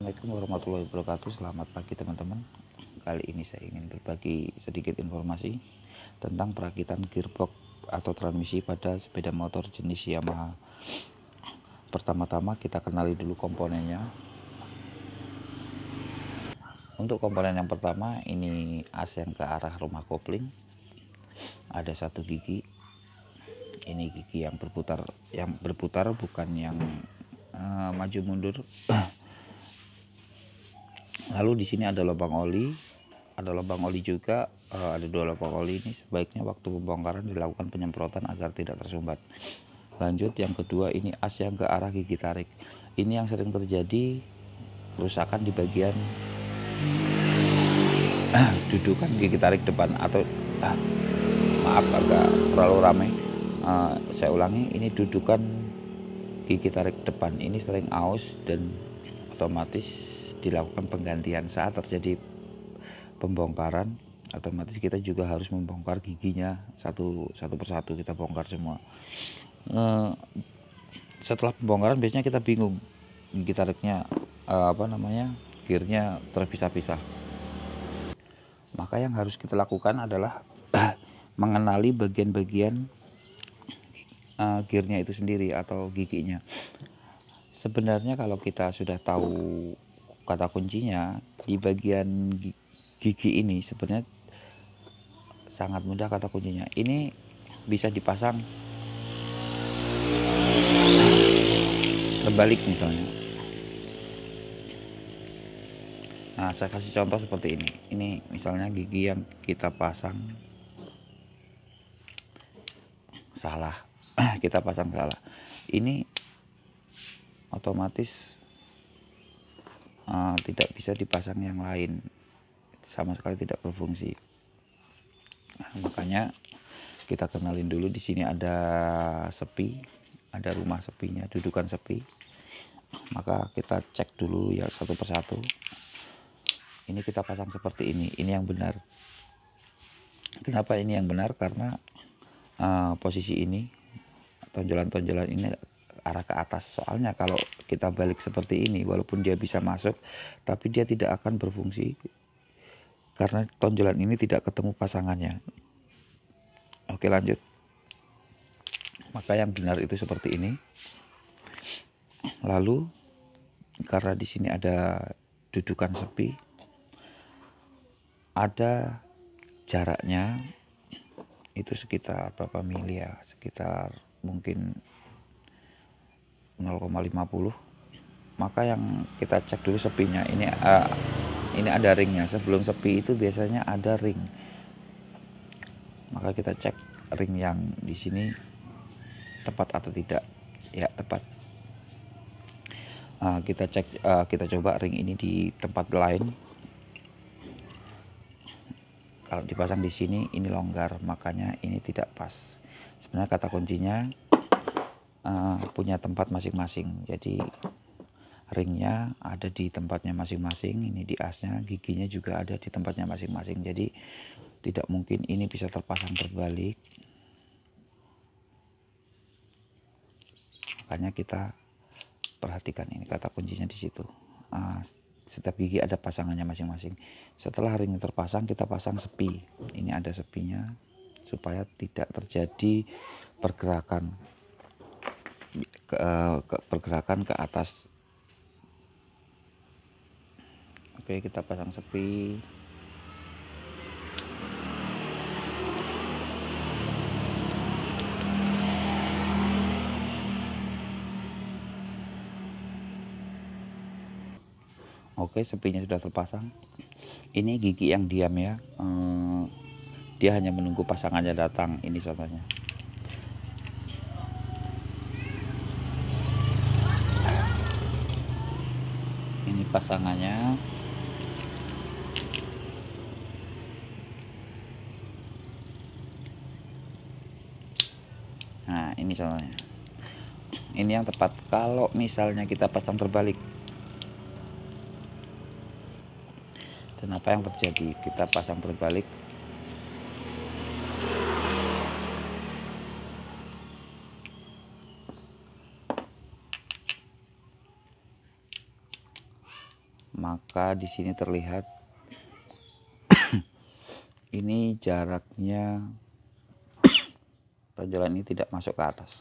Assalamualaikum warahmatullahi wabarakatuh. Selamat pagi teman-teman. Kali ini saya ingin berbagi sedikit informasi tentang perakitan gearbox atau transmisi pada sepeda motor jenis Yamaha. Pertama-tama kita kenali dulu komponennya. Untuk komponen yang pertama, ini as yang ke arah rumah kopling. Ada satu gigi. Ini gigi yang berputar bukan yang maju mundur. Lalu di sini ada lubang oli, juga, ada 2 lubang oli. Ini sebaiknya waktu pembongkaran dilakukan penyemprotan agar tidak tersumbat. Lanjut, yang kedua, ini as yang ke arah gigi tarik. Ini yang sering terjadi kerusakan di bagian dudukan gigi tarik depan, atau maaf agak terlalu ramai. Saya ulangi, ini dudukan gigi tarik depan ini sering aus dan otomatis dilakukan penggantian. Saat terjadi pembongkaran, otomatis kita juga harus membongkar giginya satu persatu, kita bongkar semua. Setelah pembongkaran biasanya kita bingung gigi tariknya gearnya terpisah-pisah. Maka yang harus kita lakukan adalah mengenali bagian-bagian gearnya itu sendiri atau giginya. Sebenarnya kalau kita sudah tahu kata kuncinya di bagian gigi ini, sebenarnya sangat mudah kata kuncinya. Ini bisa dipasang terbalik misalnya. Nah, saya kasih contoh seperti ini. Ini misalnya gigi yang kita pasang salah. Kita pasang salah. Ini otomatis tidak bisa dipasang yang lain, sama sekali tidak berfungsi. Nah, makanya kita kenalin dulu. Di sini ada sepi, ada rumah sepinya, dudukan sepi. Maka kita cek dulu ya satu persatu. Ini kita pasang seperti ini yang benar. Kenapa ini yang benar? Karena posisi ini, tonjolan-tonjolan ini arah ke atas. Soalnya kalau kita balik seperti ini, walaupun dia bisa masuk, tapi dia tidak akan berfungsi karena tonjolan ini tidak ketemu pasangannya. Oke, lanjut. Maka yang benar itu seperti ini. Lalu karena di sini ada dudukan sepi, ada jaraknya itu sekitar berapa mili ya? Sekitar mungkin 0,50. Maka yang kita cek dulu sepinya. Ini ada ringnya. Sebelum sepi itu biasanya ada ring. Maka kita cek ring yang di sini tepat atau tidak. Ya, tepat. Kita coba ring ini di tempat lain. Kalau dipasang di sini ini longgar, makanya ini tidak pas. Sebenarnya kata kuncinya punya tempat masing-masing. Jadi ringnya ada di tempatnya masing-masing. Ini di asnya, giginya juga ada di tempatnya masing-masing. Jadi tidak mungkin ini bisa terpasang terbalik. Makanya kita perhatikan, ini kata kuncinya di situ. Setiap gigi ada pasangannya masing-masing. Setelah ring terpasang, kita pasang sepi. Ini ada sepinya supaya tidak terjadi pergerakan ke atas. Oke, kita pasang sepi. Oke, sepinya sudah terpasang. Ini gigi yang diam ya. Dia hanya menunggu pasangannya datang. Ini contohnya. Ini pasangannya. Nah, ini contohnya. Ini yang tepat. Kalau misalnya kita pasang terbalik, dan apa yang terjadi? Kita pasang terbalik, maka di sini terlihat ini jaraknya, tonjolan ini tidak masuk ke atas,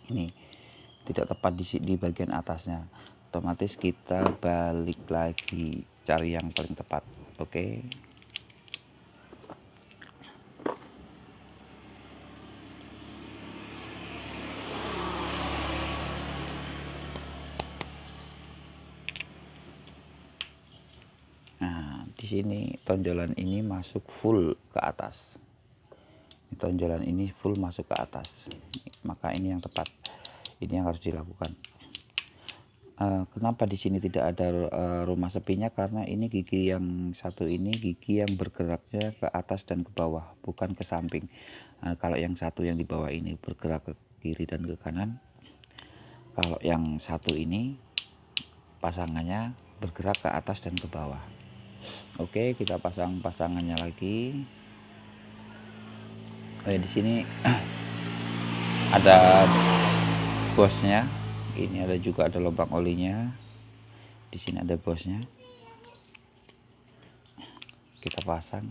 ini tidak tepat di bagian atasnya. Otomatis kita balik lagi cari yang paling tepat. Oke. Nah, di sini tonjolan ini masuk full ke atas. Tonjolan ini full masuk ke atas, maka ini yang tepat, ini yang harus dilakukan. Kenapa di sini tidak ada rumah sepinya? Karena ini gigi yang satu ini gigi yang bergeraknya ke atas dan ke bawah, bukan ke samping. Kalau yang satu yang di bawah ini bergerak ke kiri dan ke kanan, kalau yang satu ini pasangannya bergerak ke atas dan ke bawah. Oke, kita pasang pasangannya lagi. Di sini ada bosnya, ini ada juga ada lubang olinya, di sini ada bosnya. Kita pasang.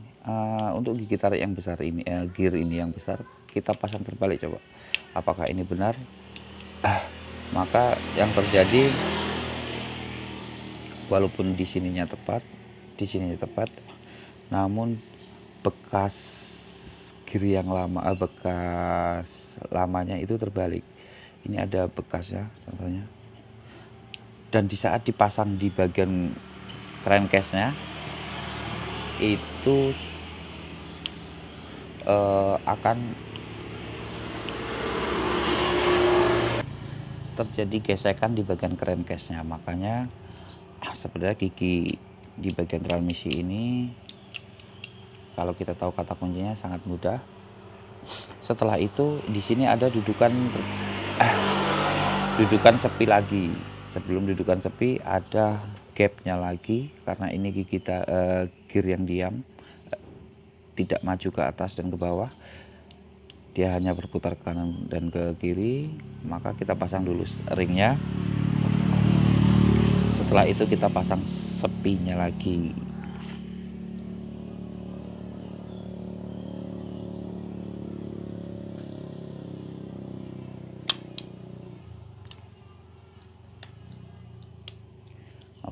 Untuk gigi tarik yang besar ini, gear ini yang besar, kita pasang terbalik. Coba apakah ini benar? Maka yang terjadi, walaupun di sininya tepat, namun bekas gear yang lama, bekas lamanya itu terbalik. Ini ada bekasnya contohnya. Dan di saat dipasang di bagian crankcase-nya itu akan terjadi gesekan di bagian crankcase-nya. Makanya sebenarnya gigi di bagian transmisi ini, kalau kita tahu kata kuncinya sangat mudah. Setelah itu di sini ada dudukan sepi lagi. Sebelum dudukan sepi ada gapnya lagi, karena ini gigi gear yang diam, tidak maju ke atas dan ke bawah, dia hanya berputar ke kanan dan ke kiri. Maka kita pasang dulu ringnya, setelah itu kita pasang sepinya lagi.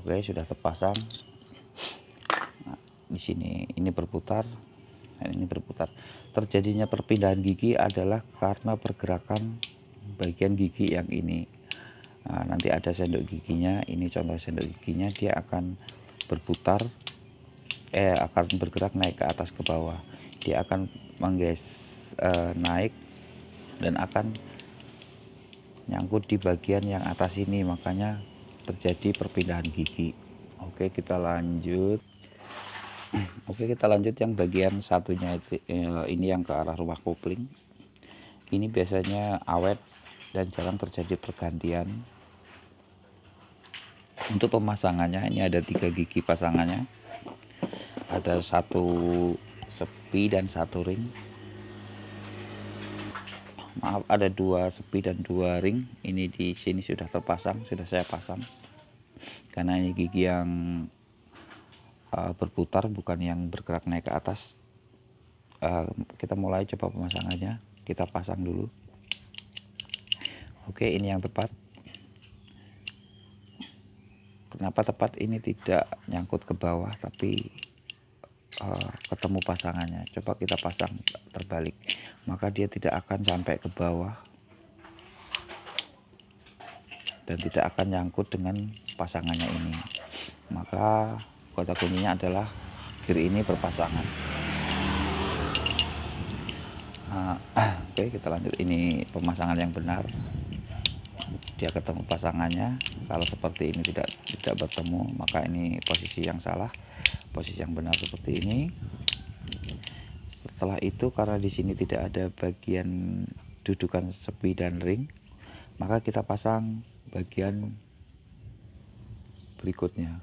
Oke, sudah terpasang. Nah, di sini ini berputar, ini berputar. Terjadinya perpindahan gigi adalah karena pergerakan bagian gigi yang ini. Nah, nanti ada sendok giginya, ini contoh sendok giginya, dia akan berputar, akan bergerak naik ke atas ke bawah. Dia akan naik dan akan nyangkut di bagian yang atas ini, makanya terjadi perpindahan gigi. Oke, kita lanjut. Oke, kita lanjut yang bagian satunya itu, ini yang ke arah rumah kopling. Ini biasanya awet dan jarang terjadi pergantian. Untuk pemasangannya ini ada 3 gigi pasangannya, ada 1 sepi dan 1 ring. Maaf, ada 2 sepi dan 2 ring. Ini di sini sudah terpasang, sudah saya pasang, karena ini gigi yang berputar, bukan yang bergerak naik ke atas. Kita mulai coba pemasangannya, kita pasang dulu. Oke, ini yang tepat. Kenapa tepat? Ini tidak nyangkut ke bawah, tapi ketemu pasangannya. Coba kita pasang terbalik, maka dia tidak akan sampai ke bawah dan tidak akan nyangkut dengan pasangannya ini. Maka kata kuncinya adalah gear ini berpasangan. Oke, kita lanjut. Ini pemasangan yang benar, dia ketemu pasangannya. Kalau seperti ini tidak bertemu, maka ini posisi yang salah. Posisi yang benar seperti ini. Setelah itu, karena di sini tidak ada bagian dudukan sepi dan ring, maka kita pasang bagian berikutnya.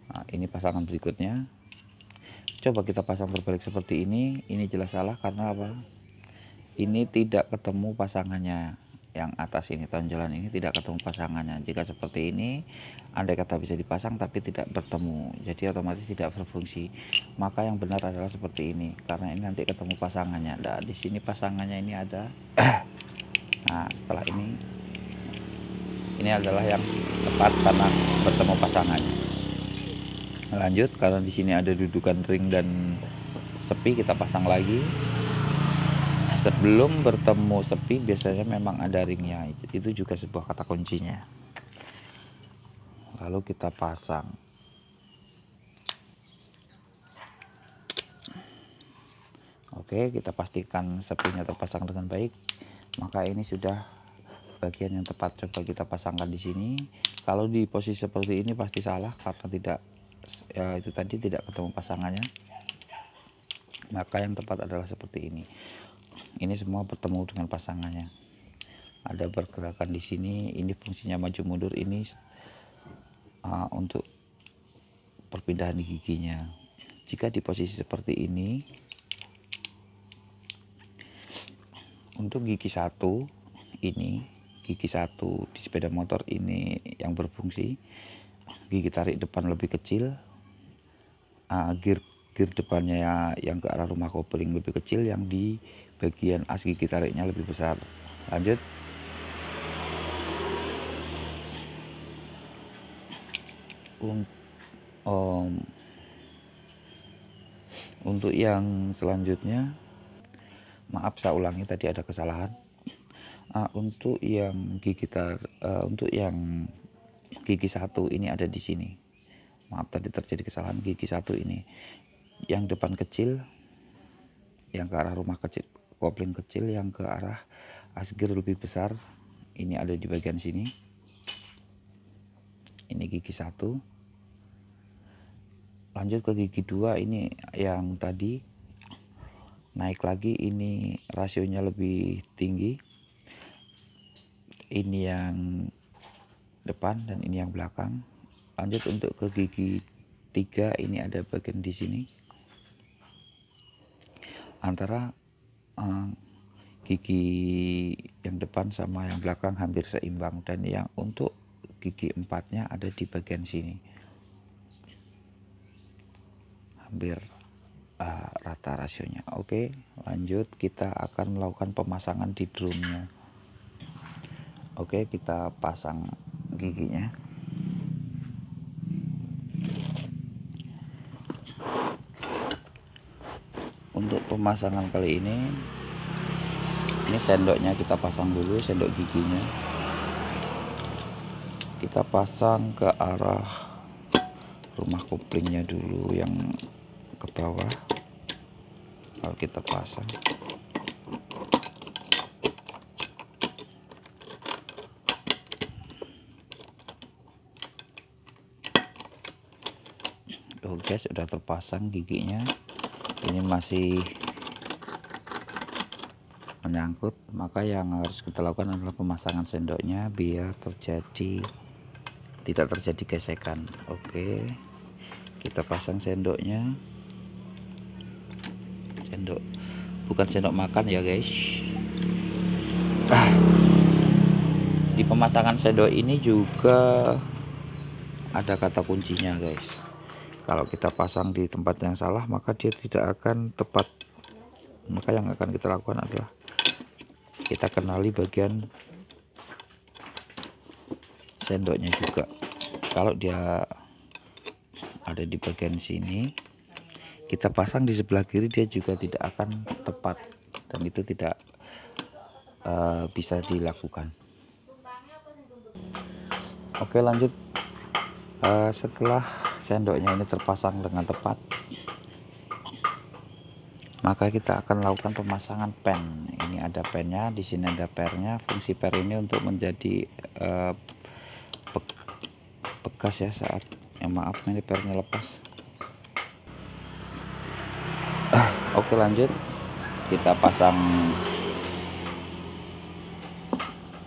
Nah, ini pasangan berikutnya. Coba kita pasang terbalik seperti ini. Ini jelas salah karena apa? Ini tidak ketemu pasangannya. yang atas ini, tonjolan ini tidak ketemu pasangannya. Jika seperti ini, andai kata bisa dipasang tapi tidak bertemu, jadi otomatis tidak berfungsi. Maka yang benar adalah seperti ini, karena ini nanti ketemu pasangannya. Nah, di sini pasangannya ini ada. Nah, setelah ini adalah yang tepat karena bertemu pasangannya. Lanjut, karena di sini ada dudukan ring dan sepi, kita pasang lagi. Sebelum bertemu sepi biasanya memang ada ringnya, itu juga sebuah kata kuncinya. Lalu kita pasang. Oke, kita pastikan sepinya terpasang dengan baik. Maka ini sudah bagian yang tepat. Coba kita pasangkan di sini. Kalau di posisi seperti ini pasti salah karena tidak, ya itu tadi, tidak ketemu pasangannya. Maka yang tepat adalah seperti ini. Ini semua bertemu dengan pasangannya. Ada pergerakan di sini. Ini fungsinya maju mundur, ini untuk perpindahan giginya. Jika di posisi seperti ini, untuk gigi satu ini, gigi satu di sepeda motor ini yang berfungsi, gigi tarik depan lebih kecil, gear depannya yang ke arah rumah kopling lebih kecil, yang di bagian as gigi tariknya lebih besar. Lanjut. Untuk yang selanjutnya, maaf saya ulangi tadi ada kesalahan. Untuk yang gigi satu ini ada di sini. Maaf tadi terjadi kesalahan. Gigi satu ini yang depan kecil, yang ke arah rumah kecil kopling kecil, yang ke arah asgir lebih besar, ini ada di bagian sini. Ini gigi satu. Lanjut ke gigi dua, ini yang tadi naik lagi, ini rasionya lebih tinggi. Ini yang depan dan ini yang belakang. Lanjut untuk ke gigi tiga, ini ada bagian di sini antara gigi yang depan sama yang belakang hampir seimbang, dan yang untuk gigi empatnya ada di bagian sini, hampir rata rasionya. Oke, lanjut, kita akan melakukan pemasangan di drumnya. Oke, kita pasang giginya. Untuk pemasangan kali ini sendoknya kita pasang dulu, sendok giginya kita pasang ke arah rumah koplingnya dulu yang ke bawah. Lalu kita pasang. Oke, sudah terpasang giginya. Ini masih menyangkut, maka yang harus kita lakukan adalah pemasangan sendoknya biar tidak terjadi gesekan. Oke, kita pasang sendoknya. Sendok, bukan sendok makan ya guys. Di pemasangan sendok ini juga ada kata kuncinya guys. Kalau kita pasang di tempat yang salah, maka dia tidak akan tepat. Maka yang akan kita lakukan adalah kita kenali bagian sendoknya juga. Kalau dia ada di bagian sini, kita pasang di sebelah kiri, dia juga tidak akan tepat, dan itu tidak bisa dilakukan. Oke, lanjut. Setelah sendoknya ini terpasang dengan tepat, maka kita akan lakukan pemasangan pen. Ini ada pennya, di sini ada pernya. Fungsi per ini untuk menjadi bekas ya saat maaf ini pernya lepas. Oke, lanjut, kita pasang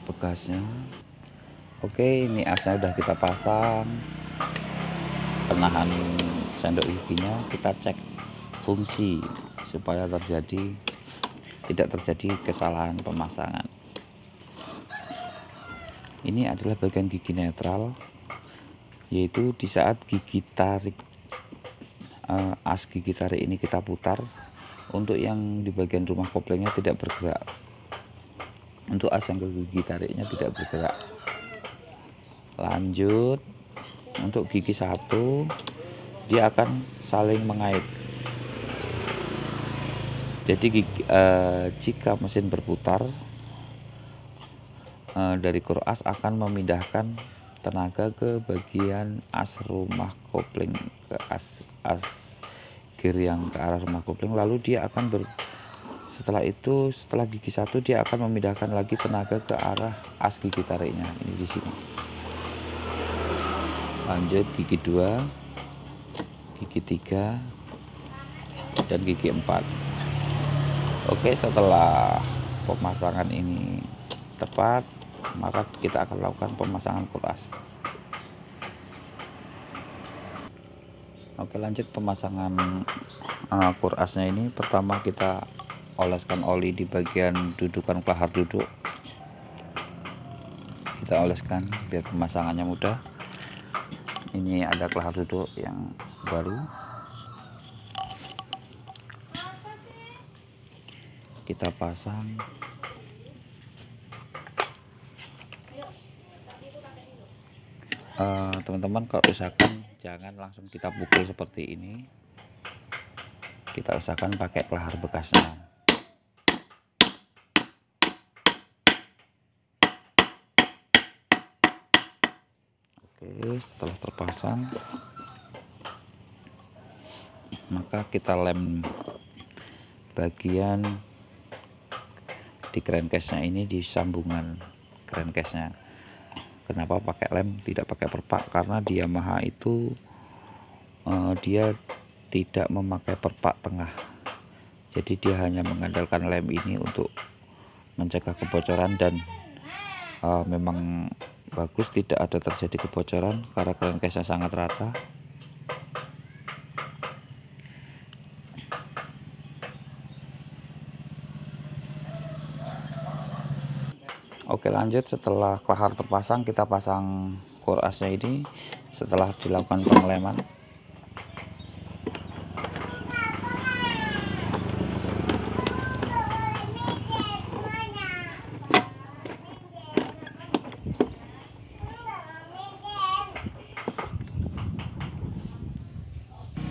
bekasnya. Oke, ini asnya udah kita pasang. Penahan sendok giginya kita cek fungsi supaya tidak terjadi kesalahan pemasangan. Ini adalah bagian gigi netral, yaitu di saat gigi tarik as gigi tarik ini kita putar, untuk yang di bagian rumah koplengnya tidak bergerak, untuk as yang ke gigi tariknya tidak bergerak. Lanjut, untuk gigi satu dia akan saling mengait. Jadi jika mesin berputar, dari kur as akan memindahkan tenaga ke bagian as rumah kopling, ke as gear yang ke arah rumah kopling. Lalu dia akan setelah gigi satu dia akan memindahkan lagi tenaga ke arah as gigi tariknya, ini di sini. Lanjut gigi 2, gigi 3, dan gigi 4. Oke, setelah pemasangan ini tepat, maka kita akan lakukan pemasangan kur as. Oke, lanjut pemasangan kur asnya ini. Pertama kita oleskan oli di bagian dudukan kelahar duduk. Kita oleskan biar pemasangannya mudah. Ini ada kelahar duduk yang baru, kita pasang. Teman-teman, kalau usahakan jangan langsung kita pukul seperti ini, kita usahakan pakai kelahar bekasnya. Oke, setelah terpasang maka kita lem bagian di crankcase-nya ini, di sambungan crankcase-nya. Kenapa pakai lem tidak pakai perpak? Karena di Yamaha itu dia tidak memakai perpak tengah, jadi dia hanya mengandalkan lem ini untuk mencegah kebocoran, dan memang bagus tidak ada terjadi kebocoran karena crankcase-nya sangat rata. Oke, lanjut setelah kelahar terpasang, kita pasang kur asnya ini setelah dilakukan pengeleman.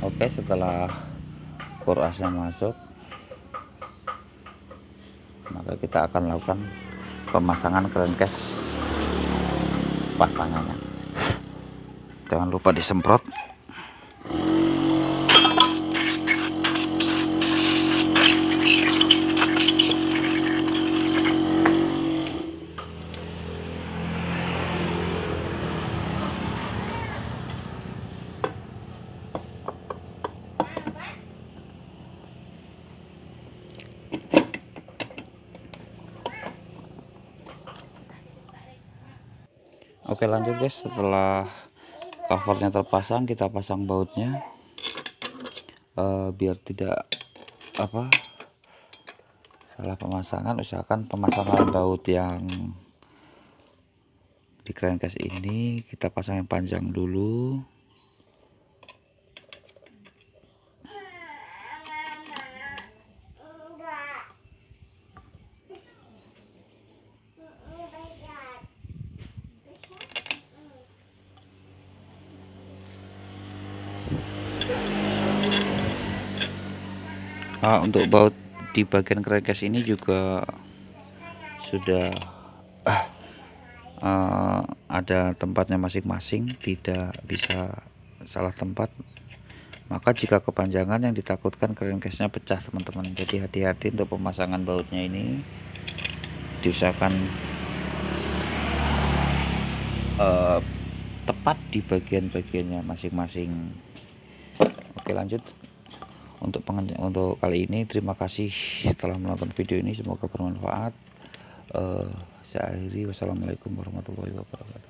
Oke, setelah kur asnya masuk, maka kita akan lakukan pemasangan crankcase pasangannya. Jangan lupa disemprot. Oke, lanjut guys, setelah covernya terpasang, kita pasang bautnya. Biar tidak salah pemasangan, usahakan pemasangan baut yang di crankcase ini kita pasang yang panjang dulu. Untuk baut di bagian crankcase ini juga sudah ada tempatnya masing-masing, tidak bisa salah tempat. Maka jika kepanjangan, yang ditakutkan crankcase-nya pecah teman-teman. Jadi hati-hati untuk pemasangan bautnya ini, diusahakan tepat di bagian-bagiannya masing-masing. Oke, lanjut. Untuk kali ini terima kasih setelah menonton video ini, semoga bermanfaat. Saya akhiri, wassalamualaikum warahmatullahi wabarakatuh.